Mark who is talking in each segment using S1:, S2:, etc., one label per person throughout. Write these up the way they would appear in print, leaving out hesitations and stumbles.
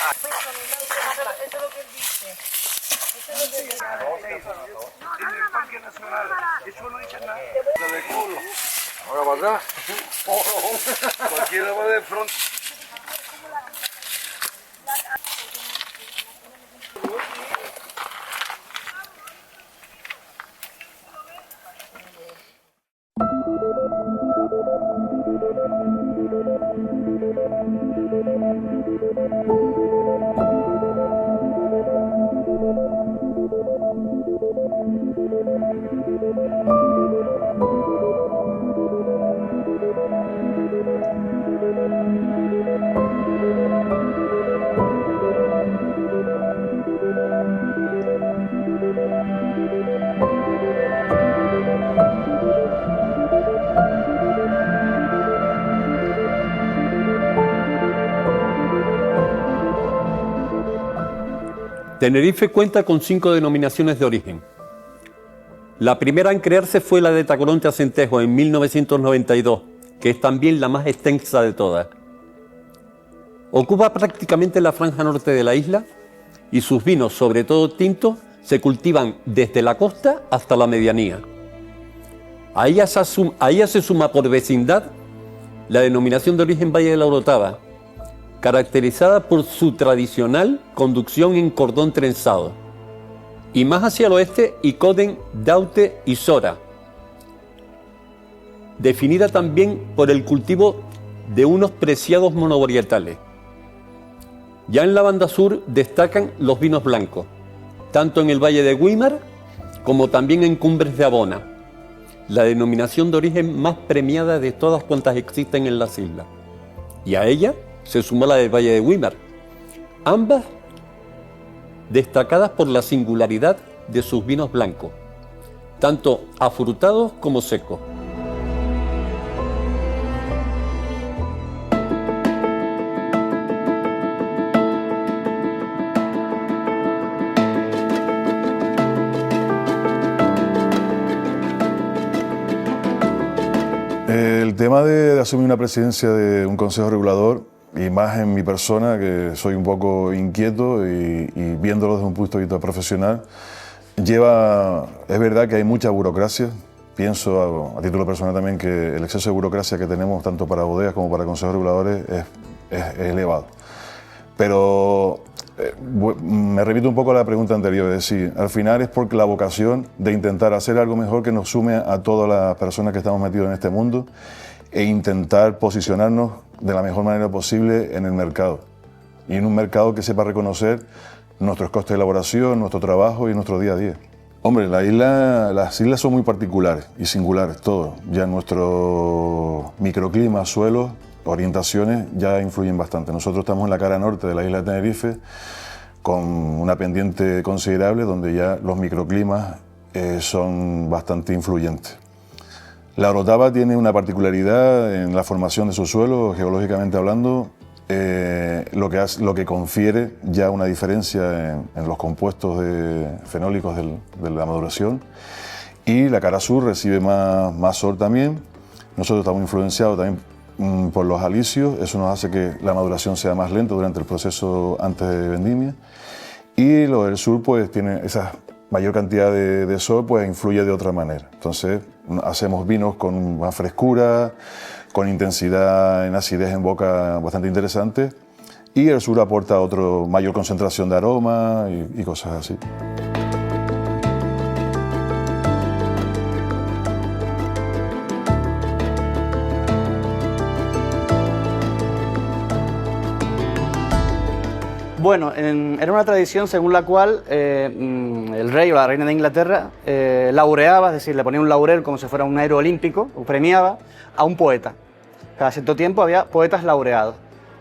S1: Eso es lo que él dice. Eso es lo que él dice.
S2: En el Parque Nacional, eso no dice nada. De culo. Ahora para atrás. Cualquiera va de frente.
S3: Tenerife cuenta con 5 denominaciones de origen. La primera en crearse fue la de Tacoronte Acentejo en 1992, que es también la más extensa de todas. Ocupa prácticamente la franja norte de la isla y sus vinos, sobre todo tintos, se cultivan desde la costa hasta la medianía. A ella se suma por vecindad la denominación de origen Valle de la Orotava, caracterizada por su tradicional conducción en cordón trenzado, y más hacia el oeste Icoden, Daute y Sora, definida también por el cultivo de unos preciados monovarietales. Ya en la banda sur destacan los vinos blancos, tanto en el Valle de Güímar como también en Cumbres de Abona, la denominación de origen más premiada de todas cuantas existen en las islas, y a ella se sumó la del Valle de Güímar, ambas destacadas por la singularidad de sus vinos blancos, tanto afrutados como secos.
S4: El tema de asumir una presidencia de un consejo regulador, y más en mi persona, que soy un poco inquieto y viéndolo desde un punto de vista profesional, es verdad que hay mucha burocracia. Pienso a título personal también que el exceso de burocracia que tenemos tanto para bodegas como para consejos reguladores es elevado. Pero me remito un poco a la pregunta anterior, es decir, al final es porque la vocación de intentar hacer algo mejor que nos sume a todas las personas que estamos metidos en este mundo e intentar posicionarnos de la mejor manera posible en el mercado, y en un mercado que sepa reconocer nuestros costes de elaboración, nuestro trabajo y nuestro día a día. Hombre, las islas son muy particulares y singulares, todo. Ya nuestro microclima, suelos, orientaciones ya influyen bastante. Nosotros estamos en la cara norte de la isla de Tenerife, con una pendiente considerable donde ya los microclimas son bastante influyentes. La Orotava tiene una particularidad en la formación de su suelo, geológicamente hablando, lo que confiere ya una diferencia en los compuestos fenólicos de la maduración. Y la cara sur recibe más sol también. Nosotros estamos influenciados también por los alisios, eso nos hace que la maduración sea más lenta durante el proceso antes de vendimia. Y lo del sur pues tiene esa mayor cantidad de sol, pues influye de otra manera. Entonces hacemos vinos con más frescura, con intensidad en acidez en boca bastante interesante, y el sur aporta mayor concentración de aroma y cosas así.
S5: Bueno, era una tradición según la cual el rey o la reina de Inglaterra laureaba, es decir, le ponía un laurel como si fuera un héroe olímpico, o premiaba a un poeta. Cada cierto tiempo había poetas laureados.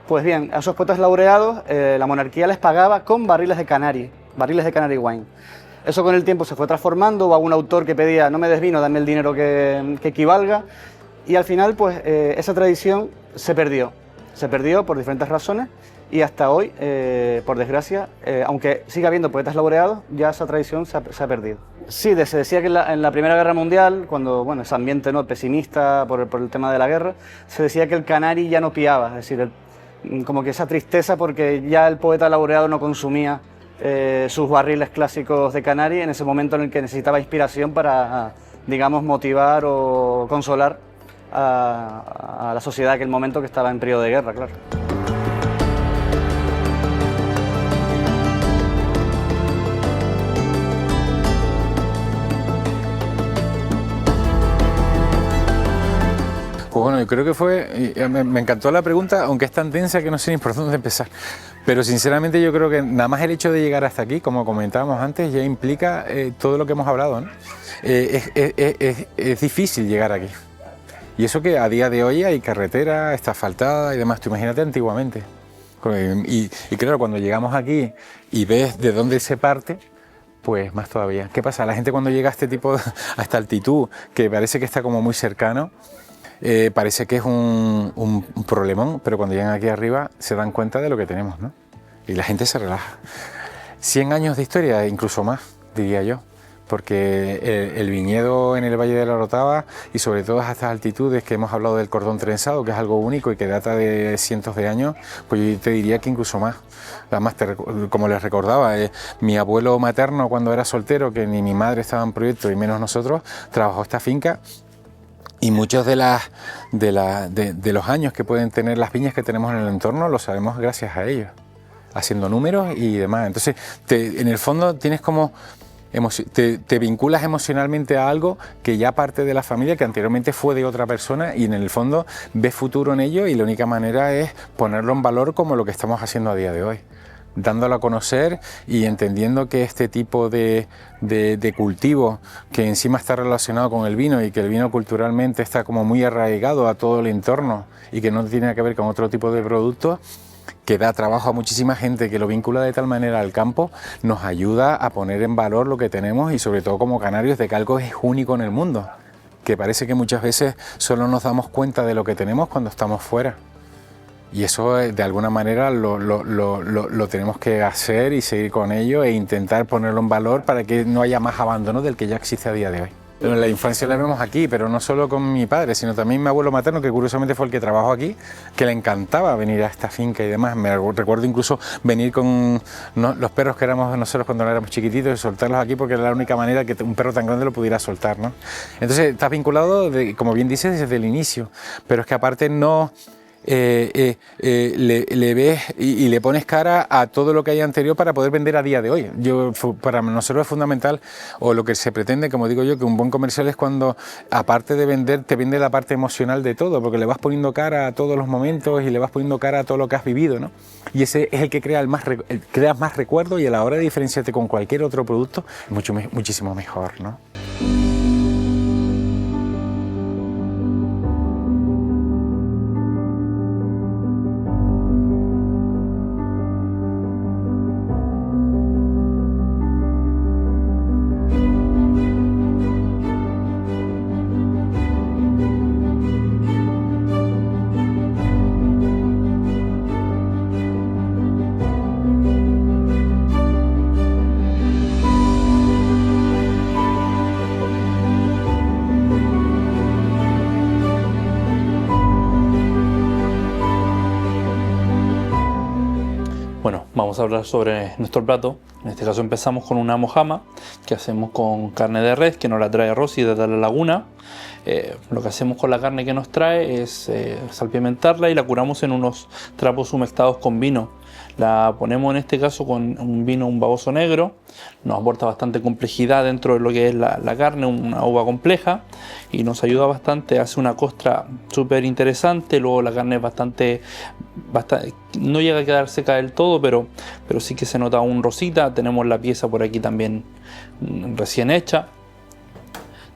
S5: Pues bien, a esos poetas laureados la monarquía les pagaba con barriles de Canary Wine. Eso con el tiempo se fue transformando, hubo algún autor que pedía, no me des vino, dame el dinero que equivalga, y al final pues esa tradición se perdió por diferentes razones, y hasta hoy, por desgracia, aunque siga habiendo poetas laureados, ya esa tradición se ha perdido. Sí, se decía que en la Primera Guerra Mundial, cuando ese ambiente pesimista por el tema de la guerra, se decía que el canari ya no piaba, es decir, como que esa tristeza porque ya el poeta laureado no consumía sus barriles clásicos de Canarias en ese momento en el que necesitaba inspiración para, digamos, motivar o consolar a la sociedad en aquel momento que estaba en periodo de guerra, claro.
S6: Pues bueno, yo creo que fue, me encantó la pregunta, aunque es tan densa que no sé ni por dónde empezar. Pero sinceramente yo creo que nada más el hecho de llegar hasta aquí, como comentábamos antes, ya implica todo lo que hemos hablado, ¿no? Es difícil llegar aquí. Y eso que a día de hoy hay carretera, está asfaltada y demás, tú imagínate antiguamente. Y claro, cuando llegamos aquí y ves de dónde se parte, pues más todavía. ¿Qué pasa? La gente cuando llega a este tipo, a esta altitud, que parece que está como muy cercano, parece que es un problemón, pero cuando llegan aquí arriba se dan cuenta de lo que tenemos, ¿no? Y la gente se relaja. 100 años de historia, incluso más, diría yo, porque el viñedo en el Valle de la Orotava y sobre todo a estas altitudes que hemos hablado del cordón trenzado, que es algo único y que data de cientos de años, pues yo te diría que incluso más. Además, como les recordaba, mi abuelo materno cuando era soltero, que ni mi madre estaba en proyecto y menos nosotros, trabajó esta finca. Y muchos de los años que pueden tener las viñas que tenemos en el entorno lo sabemos gracias a ellos, haciendo números y demás. Entonces, en el fondo tienes como te vinculas emocionalmente a algo que ya parte de la familia, que anteriormente fue de otra persona, y en el fondo ves futuro en ello y la única manera es ponerlo en valor como lo que estamos haciendo a día de hoy, dándolo a conocer y entendiendo que este tipo de cultivo que encima está relacionado con el vino y que el vino culturalmente está como muy arraigado a todo el entorno y que no tiene que ver con otro tipo de productos, que da trabajo a muchísima gente, que lo vincula de tal manera al campo, nos ayuda a poner en valor lo que tenemos y sobre todo como canarios de que algo es único en el mundo, que parece que muchas veces solo nos damos cuenta de lo que tenemos cuando estamos fuera. Y eso de alguna manera lo tenemos que hacer y seguir con ello e intentar ponerlo en valor para que no haya más abandono del que ya existe a día de hoy. Pero la infancia la vemos aquí, pero no solo con mi padre, sino también mi abuelo materno, que curiosamente fue el que trabajó aquí, que le encantaba venir a esta finca y demás. Me recuerdo incluso venir con los perros que éramos nosotros cuando éramos chiquititos y soltarlos aquí porque era la única manera que un perro tan grande lo pudiera soltar, ¿no? Entonces estás vinculado, como bien dices, desde el inicio, pero es que aparte no... le ves y le pones cara a todo lo que hay anterior para poder vender a día de hoy. Para nosotros es fundamental, o lo que se pretende, como digo yo, que un buen comercial es cuando, aparte de vender, te vende la parte emocional de todo, porque le vas poniendo cara a todos los momentos y le vas poniendo cara a todo lo que has vivido, ¿no? Y ese es el que crea creas más recuerdo, y a la hora de diferenciarte con cualquier otro producto, muchísimo mejor, ¿no?
S1: Bueno, vamos a hablar sobre nuestro plato. En este caso empezamos con una mojama que hacemos con carne de res, que nos la trae Rosy desde la laguna. Lo que hacemos con la carne que nos trae es salpimentarla y la curamos en unos trapos humectados con vino. La ponemos en este caso con un vino, un baboso negro. Nos aporta bastante complejidad dentro de lo que es la carne, una uva compleja, y nos ayuda bastante, hace una costra súper interesante. Luego la carne es bastante, no llega a quedar seca del todo, pero sí que se nota un rosita. Tenemos la pieza por aquí también recién hecha.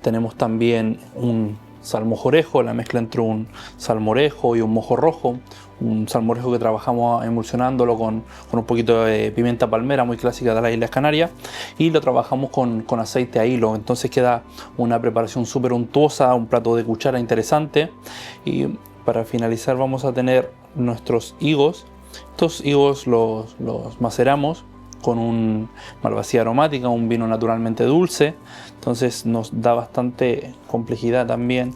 S1: Tenemos también un salmojorejo, la mezcla entre un salmorejo y un mojo rojo. Un salmorejo que trabajamos emulsionándolo con un poquito de pimienta palmera, muy clásica de las Islas Canarias, y lo trabajamos con aceite a hilo. Entonces queda una preparación súper untuosa, un plato de cuchara interesante. Y para finalizar vamos a tener nuestros higos. Estos higos los maceramos con un malvasía aromática, un vino naturalmente dulce. Entonces nos da bastante complejidad también.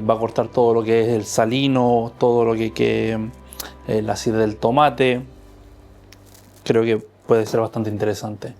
S1: Va a cortar todo lo que es el salino, todo lo que la acidez del tomate. Creo que puede ser bastante interesante.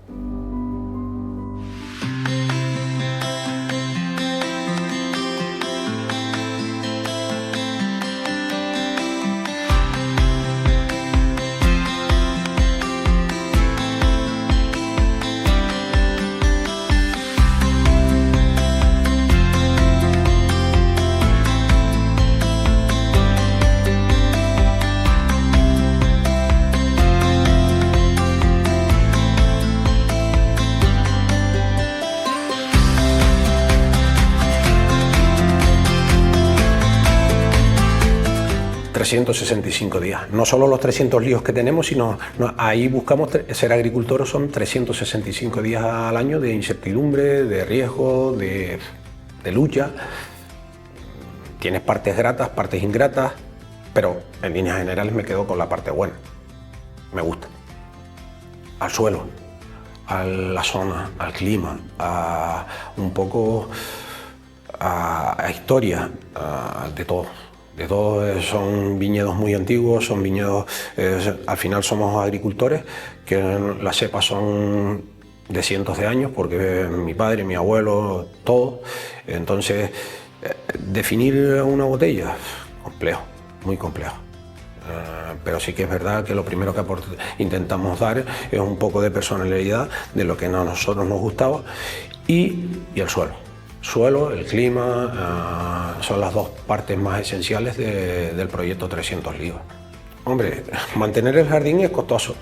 S7: ...365 días. No solo los 300 líos que tenemos, sino ahí buscamos ser agricultores, son 365 días al año de incertidumbre, de riesgo, de lucha. Tienes partes gratas, partes ingratas, pero en líneas generales me quedo con la parte buena. Me gusta. Al suelo, a la zona, al clima, a un poco a historia, de todo. De todo. Son viñedos muy antiguos, son viñedos, al final somos agricultores, que las cepas son de cientos de años, porque mi padre, mi abuelo, todo. Entonces, definir una botella, complejo, muy complejo. Pero sí que es verdad que lo primero que intentamos dar es un poco de personalidad de lo que a nosotros nos gustaba y el suelo. Suelo, el clima, son las dos partes más esenciales del proyecto 300 Líos. Hombre, mantener el jardín es costoso,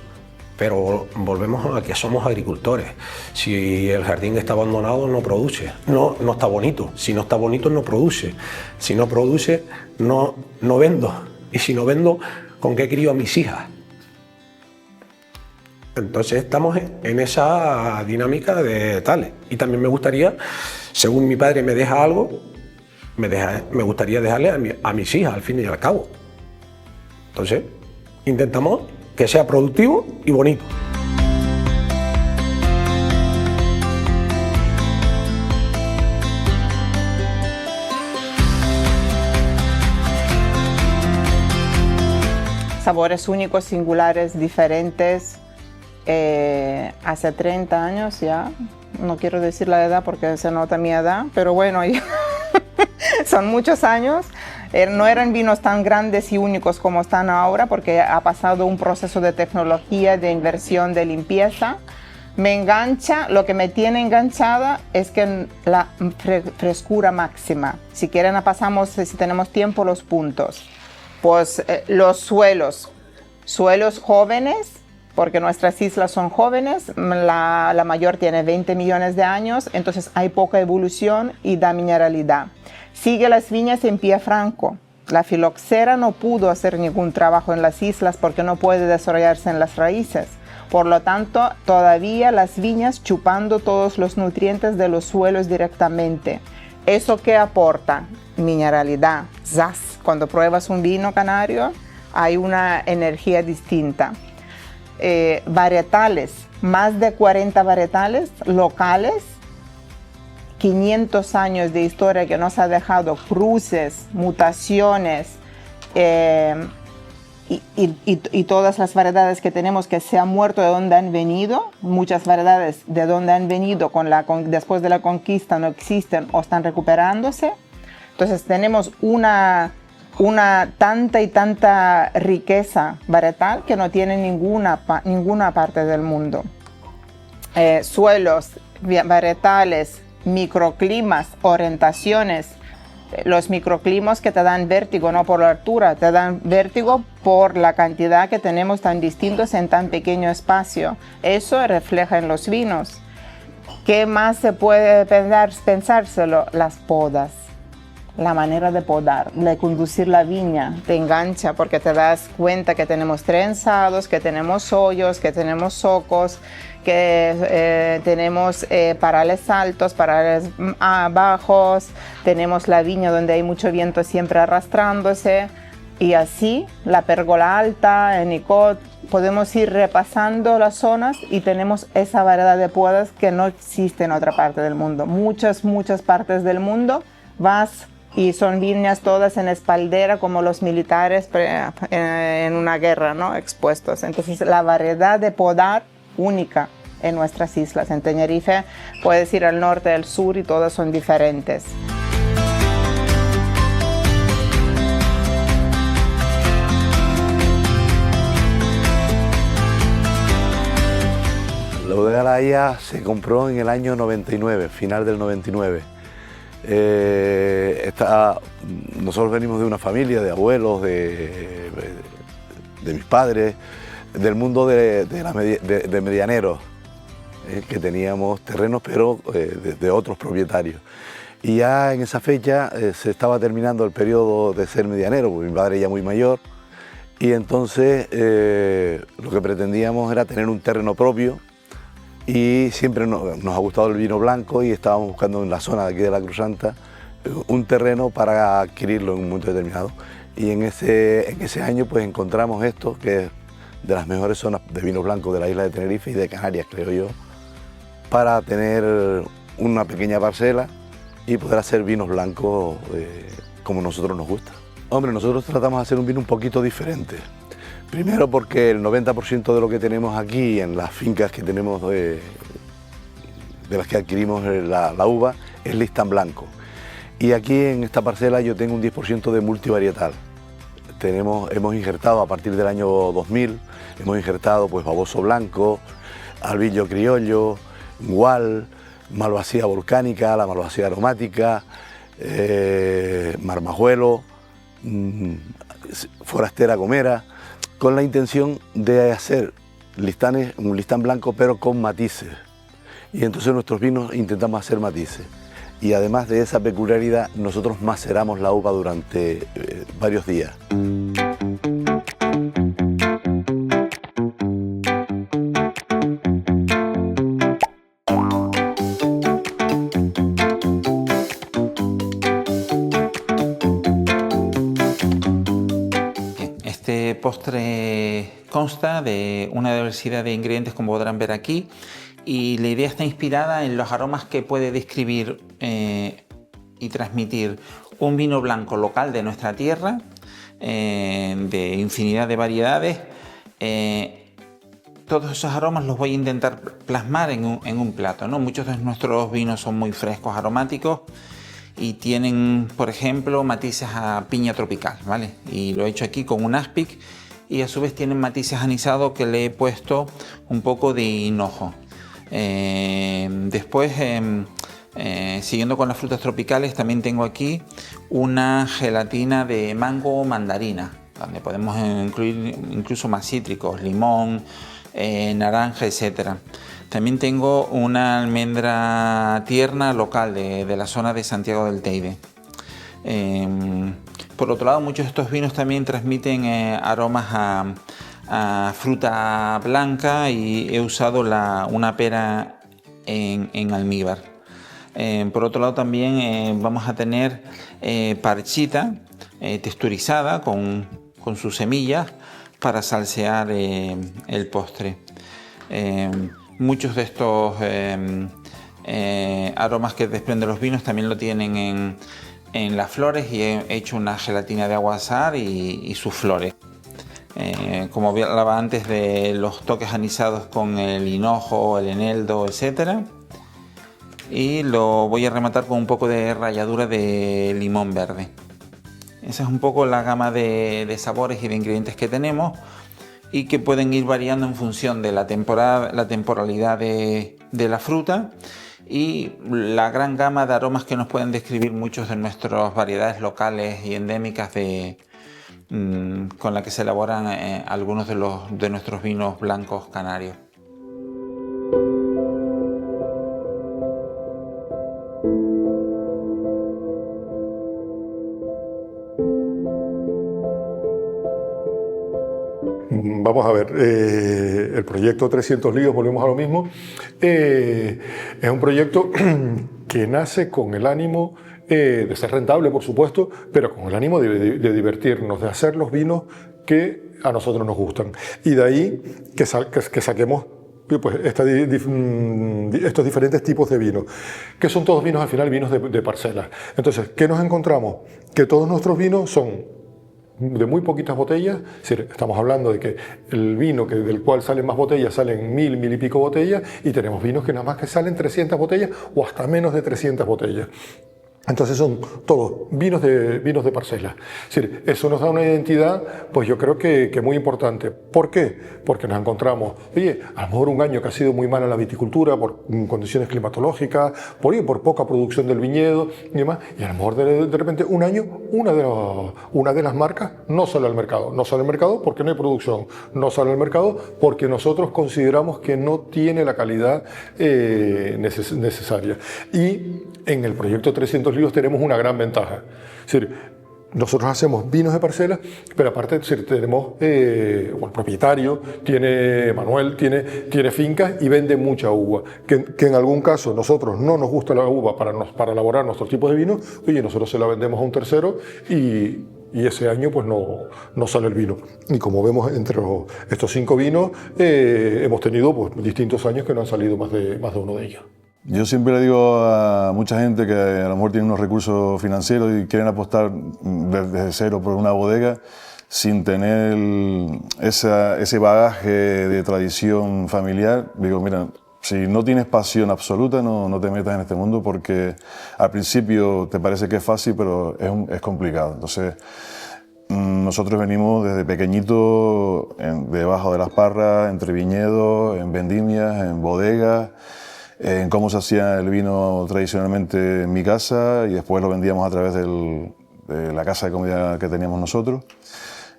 S7: pero volvemos a que somos agricultores. Si el jardín está abandonado, no produce, no está bonito. Si no está bonito, no produce. Si no produce, no vendo. Y si no vendo, ¿con qué crío a mis hijas? Entonces estamos en esa dinámica de tales. Y también me gustaría, según mi padre me deja algo, me gustaría dejarle a mis hijas al fin y al cabo. Entonces intentamos que sea productivo y bonito.
S8: Sabores únicos, singulares, diferentes. Hace 30 años ya, no quiero decir la edad porque se nota mi edad, pero bueno, son muchos años. No eran vinos tan grandes y únicos como están ahora, porque ha pasado un proceso de tecnología, de inversión, de limpieza. Me engancha, lo que me tiene enganchada es que la frescura máxima. Si quieren, pasamos, si tenemos tiempo, los puntos. Pues los suelos jóvenes, porque nuestras islas son jóvenes, la mayor tiene 20 millones de años, entonces hay poca evolución y da mineralidad. Sigue las viñas en pie franco. La filoxera no pudo hacer ningún trabajo en las islas porque no puede desarrollarse en las raíces. Por lo tanto, todavía las viñas chupando todos los nutrientes de los suelos directamente. ¿Eso qué aporta? Mineralidad. ¡Zas! Cuando pruebas un vino canario, hay una energía distinta. Varietales, más de 40 varietales locales, 500 años de historia que nos ha dejado cruces, mutaciones y todas las variedades que tenemos que se han muerto de donde han venido, muchas variedades de donde han venido después de la conquista no existen o están recuperándose. Entonces tenemos una tanta y tanta riqueza varietal que no tiene ninguna parte del mundo. Suelos, varietales, microclimas, orientaciones. Los microclimas que te dan vértigo, no por la altura, te dan vértigo por la cantidad que tenemos tan distintos en tan pequeño espacio. Eso refleja en los vinos. ¿Qué más se puede pensárselo? Las podas. La manera de podar, de conducir la viña, te engancha porque te das cuenta que tenemos trenzados, que tenemos hoyos, que tenemos socos, que tenemos parales altos, parales bajos, tenemos la viña donde hay mucho viento siempre arrastrándose y así la pérgola alta, en Icod, podemos ir repasando las zonas y tenemos esa variedad de podas que no existe en otra parte del mundo. Muchas partes del mundo vas y son viñas todas en espaldera como los militares en una guerra, ¿no? Expuestos. Entonces la variedad de podar única en nuestras islas. En Tenerife puedes ir al norte, al sur y todas son diferentes.
S2: La bodega La Haya se compró en el año 99, final del 99. Nosotros venimos de una familia, de abuelos, de mis padres, del mundo de medianeros, que teníamos terrenos pero de otros propietarios. Y ya en esa fecha se estaba terminando el periodo de ser medianero, porque mi padre ya muy mayor, y entonces lo que pretendíamos era tener un terreno propio, y siempre nos ha gustado el vino blanco y estábamos buscando en la zona de aquí de la Cruz Santa un terreno para adquirirlo en un momento determinado. Y en ese año pues encontramos esto, que es de las mejores zonas de vino blanco de la isla de Tenerife y de Canarias, creo yo, para tener una pequeña parcela y poder hacer vinos blancos como nosotros nos gusta. Hombre, nosotros tratamos de hacer un vino un poquito diferente. Primero porque el 90% de lo que tenemos aquí en las fincas que tenemos de las que adquirimos la uva es listán blanco. Y aquí en esta parcela yo tengo un 10% de multivarietal. Hemos injertado a partir del año 2000, hemos injertado pues baboso blanco, albillo criollo, gual, malvasía volcánica, la malvasía aromática, marmajuelo, forastera gomera, con la intención de hacer un listán blanco pero con matices. Y entonces nuestros vinos intentamos hacer matices. Y además de esa peculiaridad, nosotros maceramos la uva durante varios días.
S9: Este postre consta de una diversidad de ingredientes, como podrán ver aquí, y la idea está inspirada en los aromas que puede describir y transmitir un vino blanco local de nuestra tierra, de infinidad de variedades. Todos esos aromas los voy a intentar plasmar en un plato, ¿no? Muchos de nuestros vinos son muy frescos, aromáticos, y tienen, por ejemplo, matices a piña tropical, ¿vale? Y lo he hecho aquí con un aspic, y a su vez tienen matices anisados que le he puesto un poco de hinojo. Después, siguiendo con las frutas tropicales, también tengo aquí una gelatina de mango o mandarina, donde podemos incluir incluso más cítricos, limón, naranja, etc. También tengo una almendra tierna local de la zona de Santiago del Teide. Por otro lado, muchos de estos vinos también transmiten aromas a fruta blanca, y he usado una pera en almíbar. Por otro lado, también vamos a tener parchita texturizada con sus semillas para salsear el postre. Muchos de estos aromas que desprenden los vinos también lo tienen en las flores, y he hecho una gelatina de agua de azahar y sus flores. Como hablaba antes de los toques anisados con el hinojo, el eneldo, etc. Y lo voy a rematar con un poco de ralladura de limón verde. Esa es un poco la gama de sabores y de ingredientes que tenemos, y que pueden ir variando en función de la temporalidad de la fruta y la gran gama de aromas que nos pueden describir muchos de nuestras variedades locales y endémicas con la que se elaboran algunos de nuestros vinos blancos canarios.
S10: Vamos a ver, el proyecto 300 líos, volvemos a lo mismo, es un proyecto que nace con el ánimo de ser rentable, por supuesto, pero con el ánimo de divertirnos, de hacer los vinos que a nosotros nos gustan. Y de ahí que saquemos pues estos diferentes tipos de vino, que son todos vinos al final vinos de parcelas. Entonces, ¿qué nos encontramos? Que todos nuestros vinos son de muy poquitas botellas, es decir, estamos hablando de que el vino del cual salen más botellas salen 1000 y pico botellas, y tenemos vinos que nada más que salen 300 botellas o hasta menos de 300 botellas. Entonces son todos vinos de parcela. Es decir, eso nos da una identidad, pues yo creo que muy importante. ¿Por qué? Porque nos encontramos, oye, a lo mejor un año que ha sido muy mala la viticultura por condiciones climatológicas, por poca producción del viñedo y demás, y a lo mejor de repente un año una de las marcas no sale al mercado. No sale al mercado porque no hay producción, no sale al mercado porque nosotros consideramos que no tiene la calidad necesaria. Y en el proyecto 300 Líos tenemos una gran ventaja. Es decir, nosotros hacemos vinos de parcela, pero aparte tenemos, el propietario, Manuel, tiene fincas y vende mucha uva. Que en algún caso nosotros no nos gusta la uva para elaborar nuestros tipos de vino, oye, nosotros se la vendemos a un tercero y ese año pues no sale el vino. Y como vemos entre estos 5 vinos, hemos tenido pues, distintos años que no han salido más de uno de ellos.
S4: Yo siempre le digo a mucha gente que a lo mejor tiene unos recursos financieros y quieren apostar desde cero por una bodega sin tener ese bagaje de tradición familiar. Digo, mira, si no tienes pasión absoluta, no te metas en este mundo, porque al principio te parece que es fácil, pero es complicado. Entonces, nosotros venimos desde pequeñitos debajo de las parras, entre viñedos, en vendimias, en bodegas, en cómo se hacía el vino tradicionalmente en mi casa, y después lo vendíamos a través de la casa de comida que teníamos nosotros.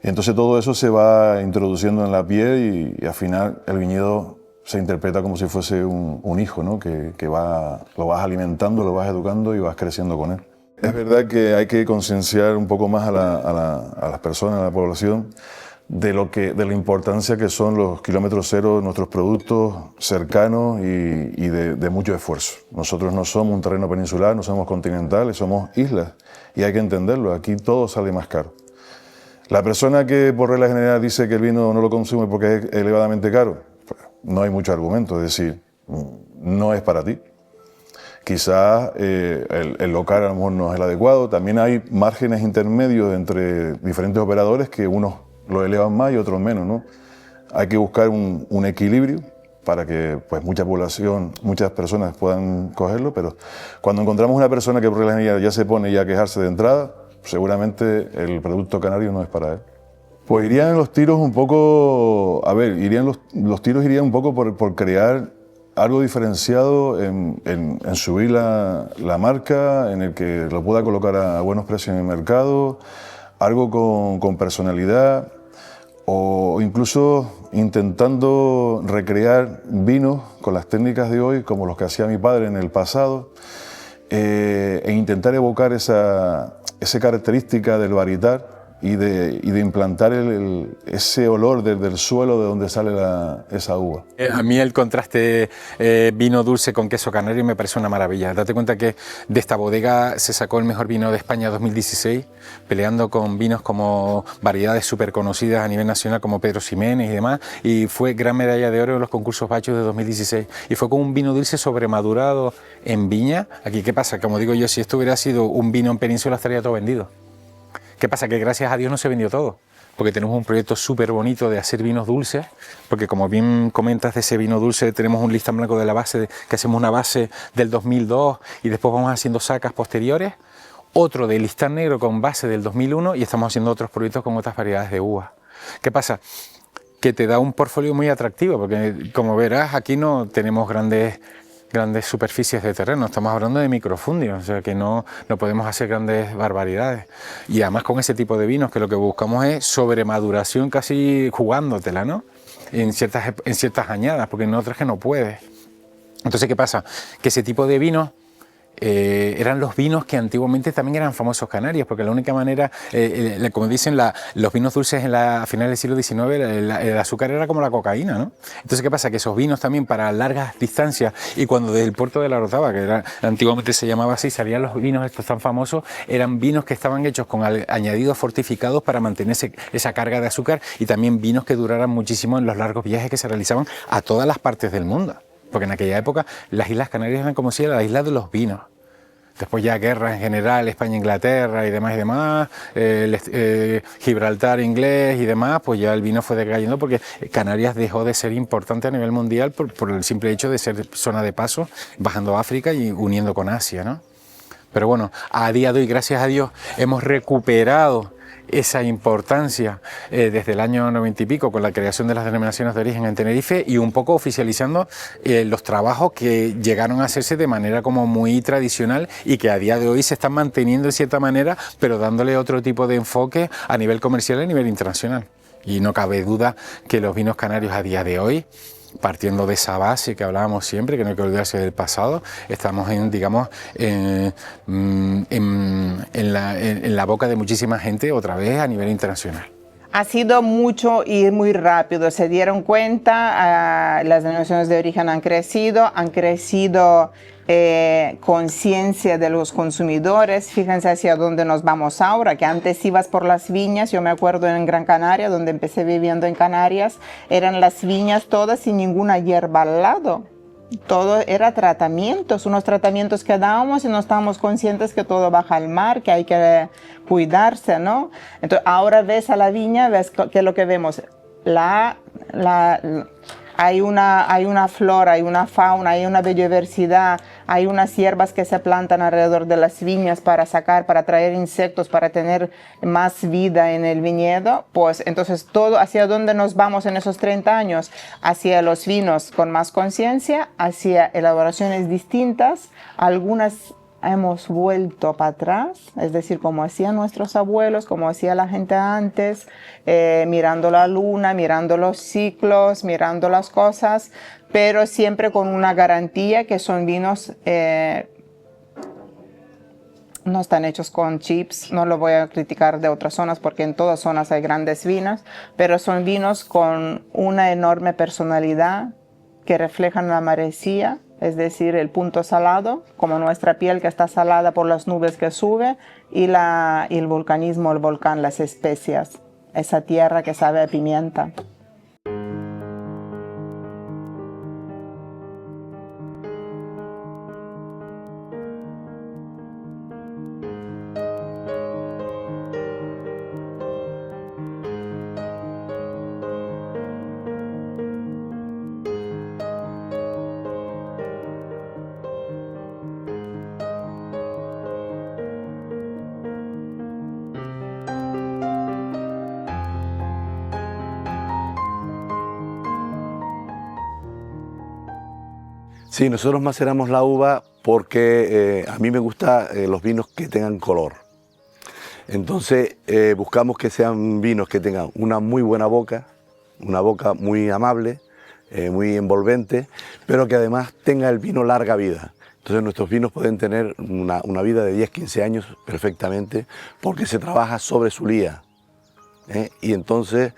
S4: Y entonces todo eso se va introduciendo en la piel y al final el viñedo se interpreta como si fuese un hijo, ¿no? que lo vas alimentando, lo vas educando y vas creciendo con él. Es verdad que hay que concienciar un poco más a las personas, a la población, de la importancia que son los kilómetros cero de nuestros productos cercanos y de mucho esfuerzo. Nosotros no somos un terreno peninsular, no somos continentales, somos islas, y hay que entenderlo, aquí todo sale más caro. La persona que por regla general dice que el vino no lo consume porque es elevadamente caro, pues, no hay mucho argumento, es decir, no es para ti. Quizás el local a lo mejor no es el adecuado, también hay márgenes intermedios entre diferentes operadores que unos lo elevan más y otros menos, ¿no? Hay que buscar un equilibrio para que pues, muchas personas puedan cogerlo, pero cuando encontramos una persona que por regla general ya se pone ya a quejarse de entrada, seguramente el producto canario no es para él. Pues irían los tiros un poco, los tiros irían un poco por crear algo diferenciado en subir la marca, en el que lo pueda colocar a buenos precios en el mercado, algo con personalidad, o incluso intentando recrear vinos con las técnicas de hoy, como los que hacía mi padre en el pasado, e intentar evocar esa característica del varietal y de implantar ese olor del suelo de donde sale esa uva.
S6: A mí el contraste vino dulce con queso canario me parece una maravilla. Date cuenta que de esta bodega se sacó el mejor vino de España 2016, peleando con vinos como variedades súper conocidas a nivel nacional como Pedro Ximénez y demás, y fue gran medalla de oro en los concursos Bachus de 2016. Y fue con un vino dulce sobremadurado en viña. Aquí, ¿qué pasa? Como digo yo, si esto hubiera sido un vino en península estaría todo vendido. ¿Qué pasa? Que gracias a Dios no se vendió todo, porque tenemos un proyecto súper bonito de hacer vinos dulces, porque como bien comentas de ese vino dulce, tenemos un listán blanco de la base, que hacemos una base del 2002 y después vamos haciendo sacas posteriores, otro de listán negro con base del 2001 y estamos haciendo otros proyectos con otras variedades de uva. ¿Qué pasa? Que te da un portfolio muy atractivo, porque como verás aquí no tenemos grandes superficies de terreno, estamos hablando de microfundios, o sea que no podemos hacer grandes barbaridades. Y además con ese tipo de vinos que lo que buscamos es sobremaduración casi jugándotela, ¿no? En ciertas añadas, porque en otras que no puedes. Entonces, ¿qué pasa? Que ese tipo de vinos eran los vinos que antiguamente también eran famosos Canarias, porque la única manera, como dicen los vinos dulces a finales del siglo XIX, el azúcar era como la cocaína, ¿no? Entonces, ¿qué pasa? Que esos vinos también para largas distancias, y cuando desde el puerto de la Orotava, que antiguamente se llamaba así, salían los vinos estos tan famosos, eran vinos que estaban hechos con añadidos fortificados para mantener esa carga de azúcar, y también vinos que duraran muchísimo en los largos viajes que se realizaban a todas las partes del mundo. Porque en aquella época las Islas Canarias eran como si era la isla de los vinos. Después ya guerra en general, España-Inglaterra y demás, Gibraltar inglés y demás, pues ya el vino fue decayendo porque Canarias dejó de ser importante a nivel mundial por el simple hecho de ser zona de paso, bajando a África y uniendo con Asia, ¿no? Pero bueno, a día de hoy, gracias a Dios, hemos recuperado esa importancia desde el año 90 y pico con la creación de las denominaciones de origen en Tenerife, y un poco oficializando los trabajos que llegaron a hacerse de manera como muy tradicional y que a día de hoy se están manteniendo de cierta manera, pero dándole otro tipo de enfoque a nivel comercial y a nivel internacional. Y no cabe duda que los vinos canarios a día de hoy, partiendo de esa base que hablábamos siempre, que no hay que olvidarse del pasado, estamos en la boca de muchísima gente otra vez a nivel internacional.
S8: Ha sido mucho y muy rápido, se dieron cuenta, las denominaciones de origen han crecido conciencia de los consumidores. Fíjense hacia dónde nos vamos ahora, que antes ibas por las viñas, yo me acuerdo en Gran Canaria, donde empecé viviendo en Canarias, eran las viñas todas sin ninguna hierba al lado. Todo era tratamientos, unos tratamientos que dábamos y no estábamos conscientes que todo baja al mar, que hay que cuidarse, ¿no? Entonces ahora ves a la viña, ves que es lo que vemos, hay una flora, hay una fauna, hay una biodiversidad, hay unas hierbas que se plantan alrededor de las viñas para atraer insectos, para tener más vida en el viñedo. Pues entonces todo, ¿hacia dónde nos vamos en esos 30 años? Hacia los vinos con más conciencia, hacia elaboraciones distintas, algunas hemos vuelto para atrás, es decir, como hacían nuestros abuelos, como hacía la gente antes, mirando la luna, mirando los ciclos, mirando las cosas, pero siempre con una garantía que son vinos, no están hechos con chips, no lo voy a criticar de otras zonas porque en todas zonas hay grandes vinos, pero son vinos con una enorme personalidad que reflejan la marecía, es decir, el punto salado, como nuestra piel que está salada por las nubes que sube, y el volcanismo, el volcán, las especias, esa tierra que sabe a pimienta.
S2: Sí, nosotros maceramos la uva porque a mí me gustan los vinos que tengan color. Entonces buscamos que sean vinos que tengan una muy buena boca, una boca muy amable, muy envolvente, pero que además tenga el vino larga vida. Entonces nuestros vinos pueden tener una vida de 10-15 años perfectamente porque se trabaja sobre su lía. Y entonces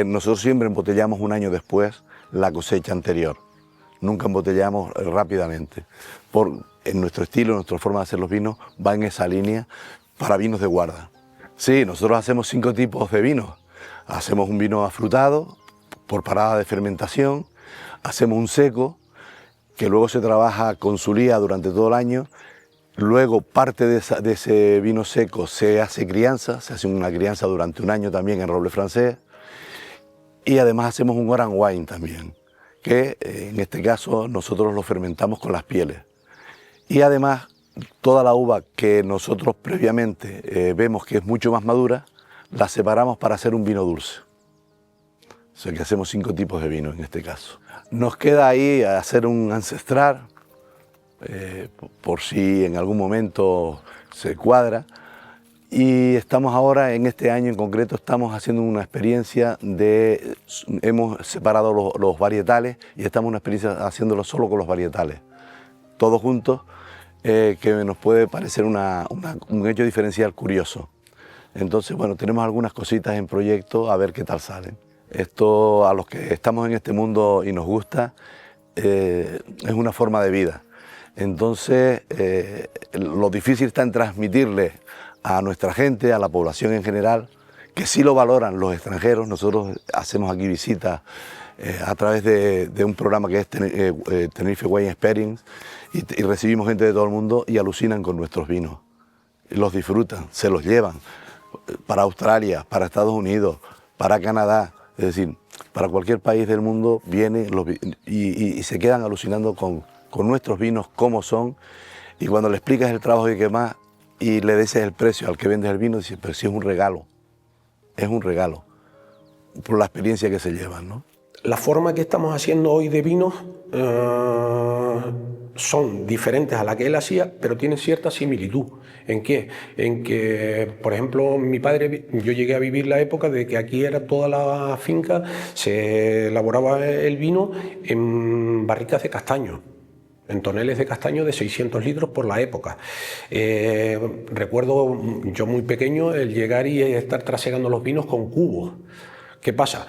S2: nosotros siempre embotellamos un año después la cosecha anterior. Nunca embotellamos rápidamente. En nuestro estilo, nuestra forma de hacer los vinos va en esa línea para vinos de guarda. Sí, nosotros hacemos 5 tipos de vinos. Hacemos un vino afrutado por parada de fermentación, hacemos un seco que luego se trabaja con su lía durante todo el año. Luego parte de ese vino seco se hace crianza, se hace una crianza durante un año también en roble francés. Y además hacemos un orange wine también, que en este caso nosotros lo fermentamos con las pieles. Y además toda la uva que nosotros previamente vemos que es mucho más madura, la separamos para hacer un vino dulce. O sea que hacemos 5 tipos de vino en este caso. Nos queda ahí hacer un ancestral, por si en algún momento se cuadra. Y estamos ahora, en este año en concreto, estamos haciendo una experiencia hemos separado los varietales y estamos una experiencia haciéndolo solo con los varietales, todos juntos, que nos puede parecer un hecho diferencial curioso. Entonces, bueno, tenemos algunas cositas en proyecto, a ver qué tal salen. Esto, a los que estamos en este mundo y nos gusta, es una forma de vida. Entonces, lo difícil está en transmitirle a nuestra gente, a la población en general, que sí lo valoran los extranjeros. Nosotros hacemos aquí visitas a través de un programa que es Tenerife Wine Experience, y recibimos gente de todo el mundo y alucinan con nuestros vinos. Los disfrutan, se los llevan para Australia, para Estados Unidos, para Canadá, es decir, para cualquier país del mundo vienen y se quedan alucinando con nuestros vinos, cómo son, y cuando le explicas el trabajo que más y le dices el precio al que vendes el vino, dices, pero sí es un regalo por la experiencia que se llevan, ¿no?
S7: La forma que estamos haciendo hoy de vinos son diferentes a la que él hacía, pero tienen cierta similitud. ¿En qué? En que, por ejemplo, mi padre, yo llegué a vivir la época de que aquí era toda la finca, se elaboraba el vino en barricas de castaño, en toneles de castaño de 600 litros por la época. Recuerdo yo muy pequeño el llegar y estar trasegando los vinos con cubos. ¿Qué pasa?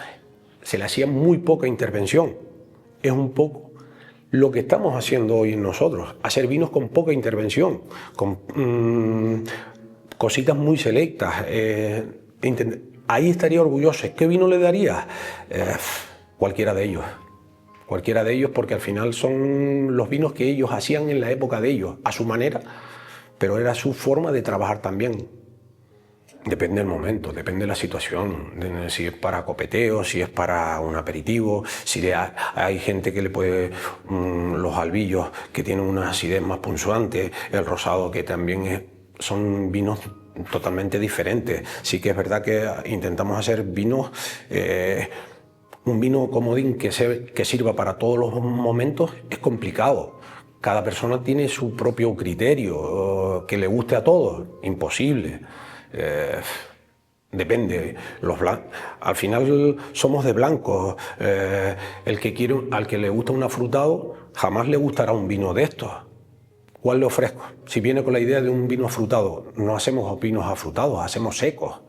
S7: Se le hacía muy poca intervención. Es un poco lo que estamos haciendo hoy nosotros, hacer vinos con poca intervención, con cositas muy selectas. Ahí estaría orgulloso. ¿Qué vino le daría? Cualquiera de ellos. Cualquiera de ellos, porque al final son los vinos que ellos hacían en la época de ellos, a su manera, pero era su forma de trabajar también. Depende del momento, depende de la situación, si es para copeteo, si es para un aperitivo, si hay gente que le puede, los albillos que tienen una acidez más punzante, el rosado que también son vinos totalmente diferentes. Sí que es verdad que intentamos hacer vinos, un vino comodín que sirva para todos los momentos es complicado. Cada persona tiene su propio criterio, que le guste a todos, imposible. Depende. Al final somos de blancos. Al que le gusta un afrutado, jamás le gustará un vino de estos. ¿Cuál le ofrezco? Si viene con la idea de un vino afrutado, no hacemos vinos afrutados, hacemos secos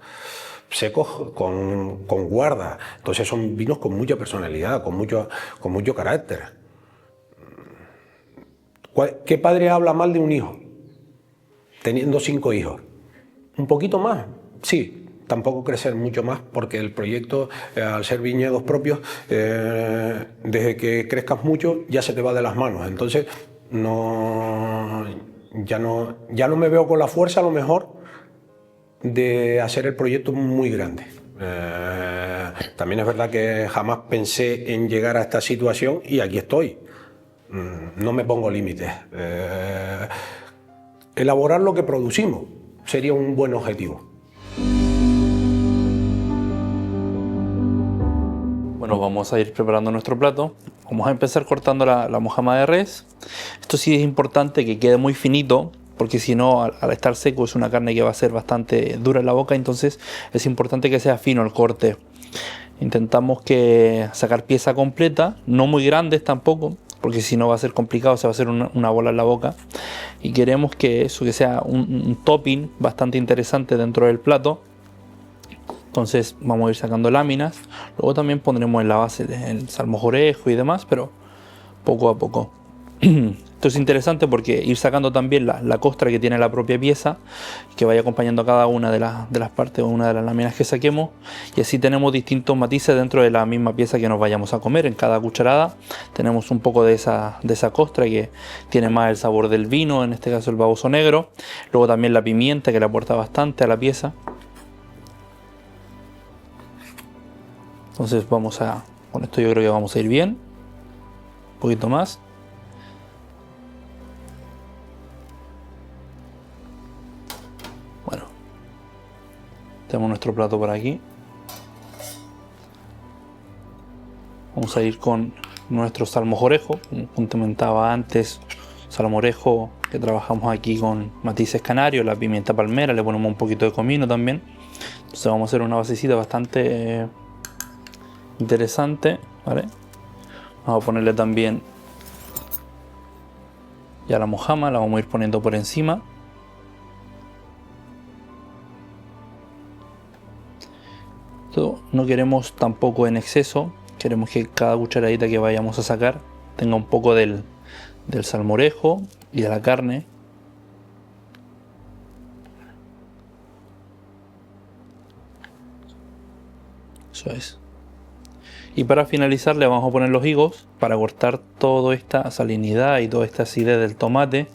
S7: con guarda. Entonces son vinos con mucha personalidad, con mucho carácter. ¿Qué padre habla mal de un hijo teniendo 5 hijos? ¿Un poquito más? Sí, tampoco crecer mucho más, porque el proyecto, al ser viñedos propios, desde que crezcas mucho ya se te va de las manos. Entonces ya no me veo con la fuerza a lo mejor de hacer el proyecto muy grande. También es verdad que jamás pensé en llegar a esta situación y aquí estoy. No me pongo límites. Elaborar lo que producimos sería un buen objetivo.
S1: Bueno, vamos a ir preparando nuestro plato. Vamos a empezar cortando la mojama de res. Esto sí es importante que quede muy finito, porque si no, al estar seco es una carne que va a ser bastante dura en la boca, entonces es importante que sea fino el corte. Intentamos sacar pieza completa, no muy grandes tampoco, porque si no va a ser complicado, se va a hacer una bola en la boca. Y queremos que sea un topping bastante interesante dentro del plato. Entonces vamos a ir sacando láminas. Luego también pondremos en la base el salmorejo y demás, pero poco a poco. Esto es interesante porque ir sacando también la costra que tiene la propia pieza, que vaya acompañando a cada una de las partes o una de las láminas que saquemos, y así tenemos distintos matices dentro de la misma pieza que nos vayamos a comer. En cada cucharada tenemos un poco de esa costra que tiene más el sabor del vino, en este caso el baboso negro. Luego también la pimienta, que le aporta bastante a la pieza. Entonces con esto yo creo que vamos a ir bien. Un poquito más. Bueno, tenemos nuestro plato por aquí. Vamos a ir con nuestro salmorejo, como comentaba antes, salmorejo que trabajamos aquí con matices canarios, la pimienta palmera, le ponemos un poquito de comino también. Entonces vamos a hacer una basecita bastante interesante, ¿vale? Vamos a ponerle también ya la mojama, la vamos a ir poniendo por encima. Esto no queremos tampoco en exceso, queremos que cada cucharadita que vayamos a sacar tenga un poco del salmorejo y de la carne. Eso es. Y para finalizar le vamos a poner los higos para cortar toda esta salinidad y toda esta acidez del tomate,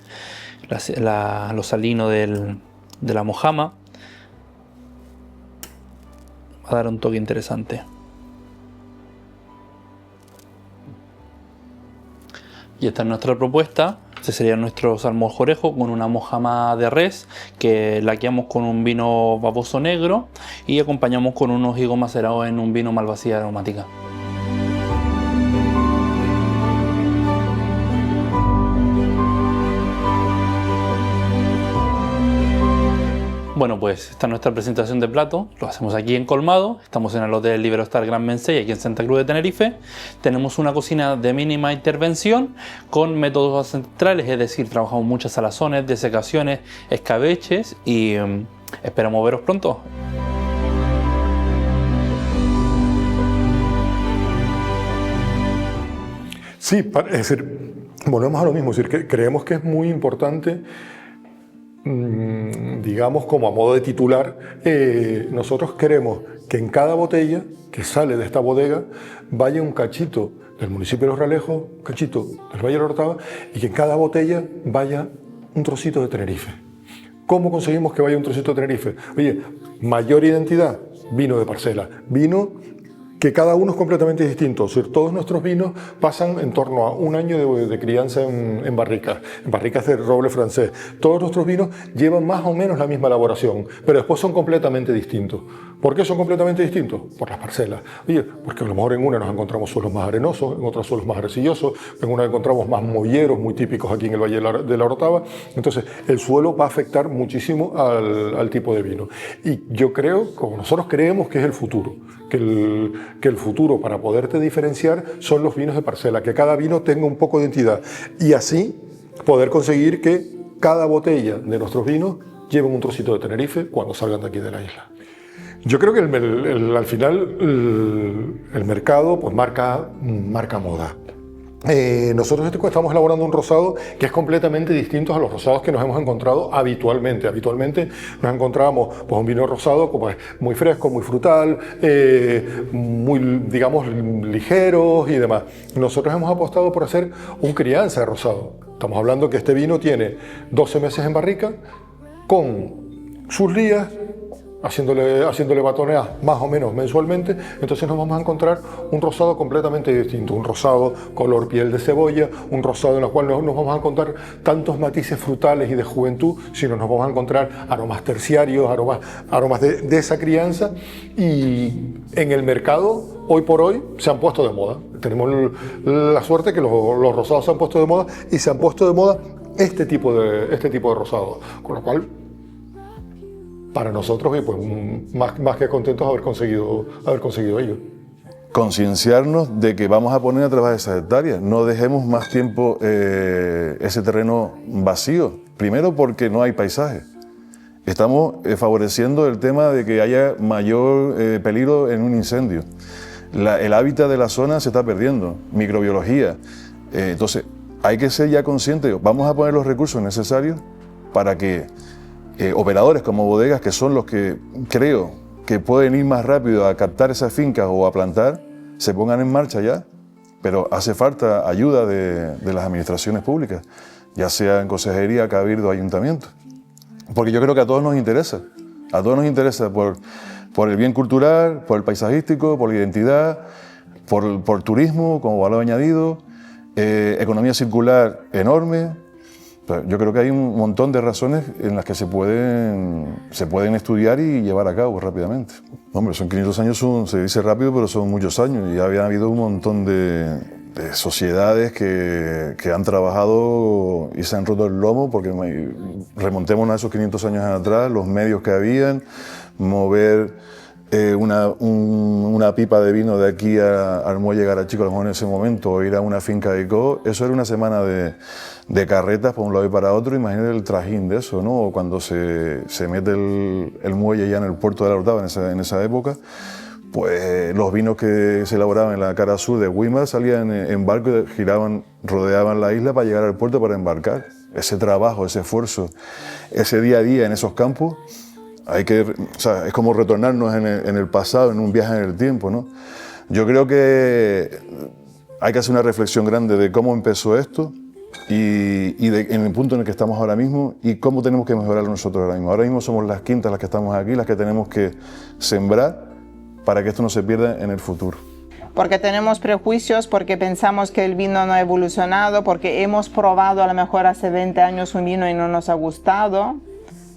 S1: lo salino de la mojama. Va a dar un toque interesante. Y esta es nuestra propuesta. Este sería nuestro salmorejo con una mojama de res que laqueamos con un vino baboso negro y acompañamos con unos higos macerados en un vino malvasía aromática. Bueno, pues esta es nuestra presentación de plato. Lo hacemos aquí en Colmado. Estamos en el Hotel Iberostar Gran Mensey, aquí en Santa Cruz de Tenerife. Tenemos una cocina de mínima intervención con métodos ancestrales, es decir, trabajamos muchas salazones, desecaciones, escabeches y esperamos veros pronto.
S10: Sí, es decir, volvemos a lo mismo. Es decir, que creemos que es muy importante, digamos, como a modo de titular, nosotros queremos que en cada botella que sale de esta bodega vaya un cachito del municipio de Los Realejos, un cachito del Valle de la Orotava, y que en cada botella vaya un trocito de Tenerife. ¿Cómo conseguimos que vaya un trocito de Tenerife? Oye, mayor identidad, vino de parcela, vino que cada uno es completamente distinto. Es decir, todos nuestros vinos pasan en torno a un año de crianza en barricas de roble francés. Todos nuestros vinos llevan más o menos la misma elaboración, pero después son completamente distintos. ¿Por qué son completamente distintos? Por las parcelas. Oye, porque a lo mejor en una nos encontramos suelos más arenosos, en otras suelos más arcillosos, en una encontramos más molleros muy típicos aquí en el Valle de la Orotava. Entonces, el suelo va a afectar muchísimo al tipo de vino. Y yo creo, como nosotros creemos que es el futuro, que el futuro para poderte diferenciar son los vinos de parcela, que cada vino tenga un poco de identidad y así poder conseguir que cada botella de nuestros vinos lleven un trocito de Tenerife cuando salgan de aquí de la isla. Yo creo que al final el mercado pues marca moda. Nosotros estamos elaborando un rosado que es completamente distinto a los rosados que nos hemos encontrado habitualmente. Habitualmente nos encontramos pues, un vino rosado pues, muy fresco, muy frutal, muy, digamos, ligeros y demás. Nosotros hemos apostado por hacer un crianza de rosado. Estamos hablando que este vino tiene 12 meses en barrica, con sus lías, haciéndole batoneas más o menos mensualmente. Entonces nos vamos a encontrar un rosado completamente distinto, un rosado color piel de cebolla, un rosado en el cual no nos vamos a encontrar tantos matices frutales y de juventud, sino nos vamos a encontrar aromas terciarios, aromas de esa crianza, y en el mercado hoy por hoy se han puesto de moda. Tenemos la suerte que los rosados se han puesto de moda y se han puesto de moda este tipo de rosado, con lo cual para nosotros, pues, más que contentos de haber conseguido ello.
S4: Concienciarnos de que vamos a poner a trabajar esas hectáreas. No dejemos más tiempo ese terreno vacío. Primero porque no hay paisaje. Estamos favoreciendo el tema de que haya mayor peligro en un incendio. El hábitat de la zona se está perdiendo, microbiología. Entonces, hay que ser ya conscientes. Vamos a poner los recursos necesarios para que operadores como bodegas, que son los que creo que pueden ir más rápido a captar esas fincas o a plantar, se pongan en marcha ya, pero hace falta ayuda de las administraciones públicas, ya sea en consejería, cabildo, ayuntamiento, porque yo creo que a todos nos interesa por el bien cultural, por el paisajístico, por la identidad, por turismo como valor añadido, economía circular enorme. Yo creo que hay un montón de razones en las que se pueden estudiar y llevar a cabo rápidamente. Hombre, son 500 años, se dice rápido, pero son muchos años y había habido un montón de sociedades que han trabajado y se han roto el lomo, porque remontémonos a esos 500 años atrás, los medios que habían, mover una pipa de vino de aquí al muelle Garachico, a lo mejor en ese momento, o ir a una finca de coho, eso era una semana de carretas para un lado y para otro. Imagínate el trajín de eso, ¿no? O cuando se mete el muelle ya en el puerto de la Orotava en esa época, pues los vinos que se elaboraban en la cara sur de Güímar salían en barco y giraban, rodeaban la isla para llegar al puerto para embarcar. Ese trabajo, ese esfuerzo, ese día a día en esos campos, o sea, es como retornarnos en el pasado, en un viaje en el tiempo, ¿no? Yo creo que hay que hacer una reflexión grande de cómo empezó esto y en el punto en el que estamos ahora mismo y cómo tenemos que mejorarlo nosotros ahora mismo. Ahora mismo somos las quintas las que estamos aquí, las que tenemos que sembrar para que esto no se pierda en el futuro.
S8: Porque tenemos prejuicios, porque pensamos que el vino no ha evolucionado, porque hemos probado a lo mejor hace 20 años un vino y no nos ha gustado.